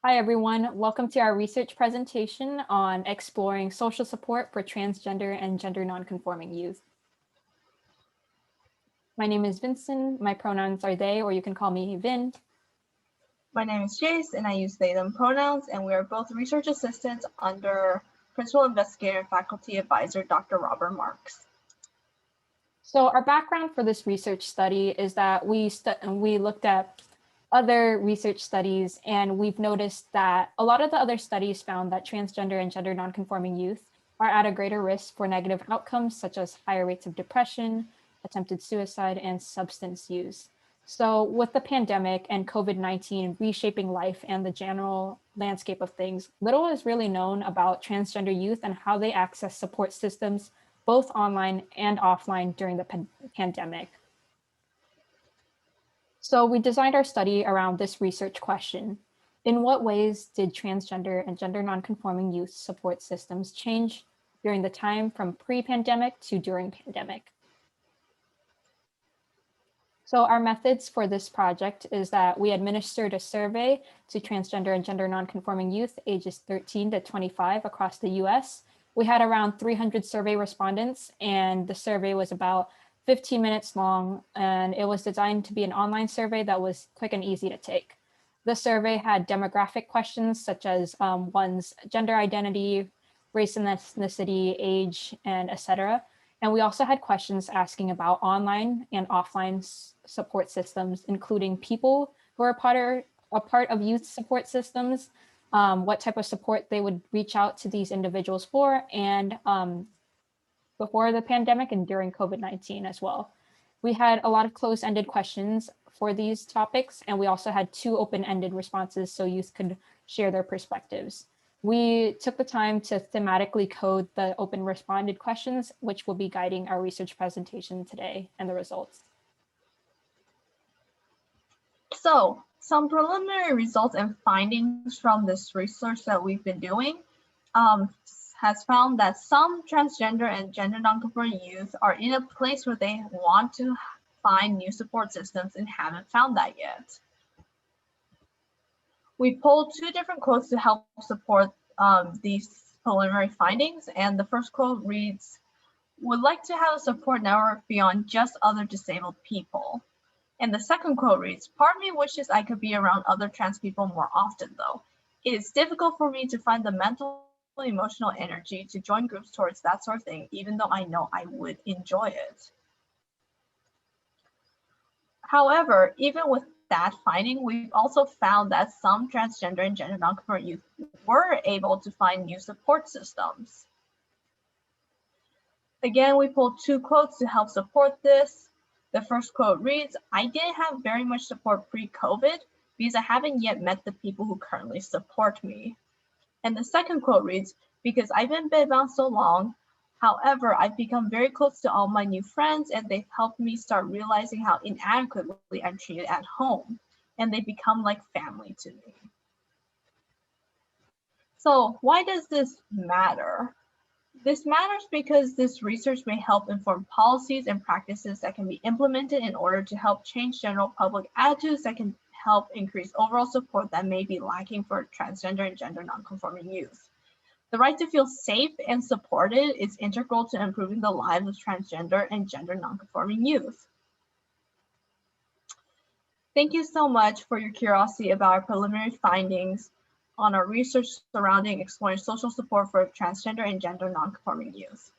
Hi, everyone. Welcome to our research presentation on exploring social support for transgender and gender nonconforming youth. My name is Vinson. My pronouns are they, or you can call me Vin. My name is Jace, and I use they, them pronouns, and we are both research assistants under Principal Investigator and Faculty Advisor, Dr. Robert Marks. So our background for this research study is that we looked at other research studies, and we've noticed that a lot of the other studies found that transgender and gender nonconforming youth are at a greater risk for negative outcomes, such as higher rates of depression, attempted suicide, and substance use. So with the pandemic and COVID-19 reshaping life and the general landscape of things, little is really known about transgender youth and how they access support systems, both online and offline during the pandemic. So we designed our study around this research question. In what ways did transgender and gender nonconforming youth support systems change during the time from pre-pandemic to during pandemic? So our methods for this project is that we administered a survey to transgender and gender nonconforming youth ages 13 to 25 across the US. We had around 300 survey respondents, and the survey was about 15 minutes long, and it was designed to be an online survey that was quick and easy to take. The survey had demographic questions such as one's gender identity, race and ethnicity, age, and etc. And we also had questions asking about online and offline support systems, including people who are a part of youth support systems, what type of support they would reach out to these individuals for, and before the pandemic and during COVID-19 as well. We had a lot of closed-ended questions for these topics, and we also had 2 open-ended responses so youth could share their perspectives. We took the time to thematically code the open responded questions, which will be guiding our research presentation today and the results. So, some preliminary results and findings from this research that we've been doing has found that some transgender and gender nonconforming youth are in a place where they want to find new support systems and haven't found that yet. We pulled 2 different quotes to help support these preliminary findings, and the first quote reads, "Would like to have a support network beyond just other disabled people." And the second quote reads, "Part of me wishes I could be around other trans people more often though. It is difficult for me to find the mental and emotional energy to join groups towards that sort of thing, even though I know I would enjoy it." However, even with that finding, we've also found that some transgender and gender nonconforming youth were able to find new support systems. Again, we pulled 2 quotes to help support this. The first quote reads, "I didn't have very much support pre-COVID because I haven't yet met the people who currently support me." And the second quote reads, "Because I've been bedbound so long, however, I've become very close to all my new friends and they've helped me start realizing how inadequately I'm treated at home, and they become like family to me." So why does this matter? This matters because this research may help inform policies and practices that can be implemented in order to help change general public attitudes that can help increase overall support that may be lacking for transgender and gender nonconforming youth. The right to feel safe and supported is integral to improving the lives of transgender and gender nonconforming youth. Thank you so much for your curiosity about our preliminary findings on our research surrounding exploring social support for transgender and gender nonconforming youth.